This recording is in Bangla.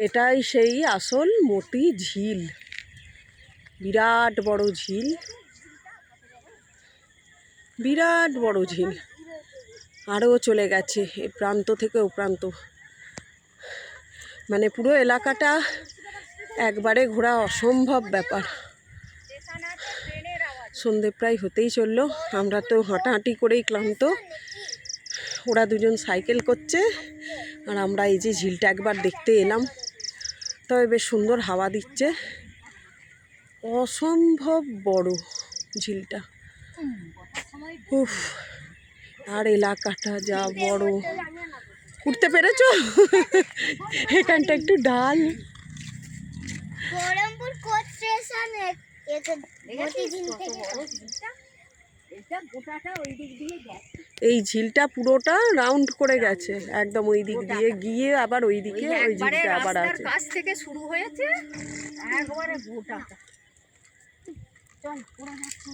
এটাই সেই আসল মতি ঝিল, বিরাট বড় ঝিল, বিরাট বড় ঝিল। আরও চলে গেছে এ প্রান্ত থেকে ও প্রান্ত, মানে পুরো এলাকাটা একবারে ঘোরা অসম্ভব ব্যাপার। সন্ধে প্রায় হতেই চললো, আমরা তো হাঁটাহাঁটি করেই ক্লান্ত। ওরা দুজন সাইকেল করছে আর আমরা এই যে ঝিলটা একবার দেখতে এলাম। তবে বেশ সুন্দর হাওয়া দিচ্ছে, অসম্ভব বড় ঝিলটা। উফ, আর এলাকাটা যা বড়। উঠতে পেরেছো? এখানটা একটু ডাল। এই ঝিলটা পুরোটা রাউন্ড করে গেছে একদম, ওই দিক দিয়ে গিয়ে আবার ওই দিকে ওই ঝিলটা আবার আছে। কাছ থেকে শুরু হয়েছে একবারে গোটাটা। চল, ওরা যাচ্ছে।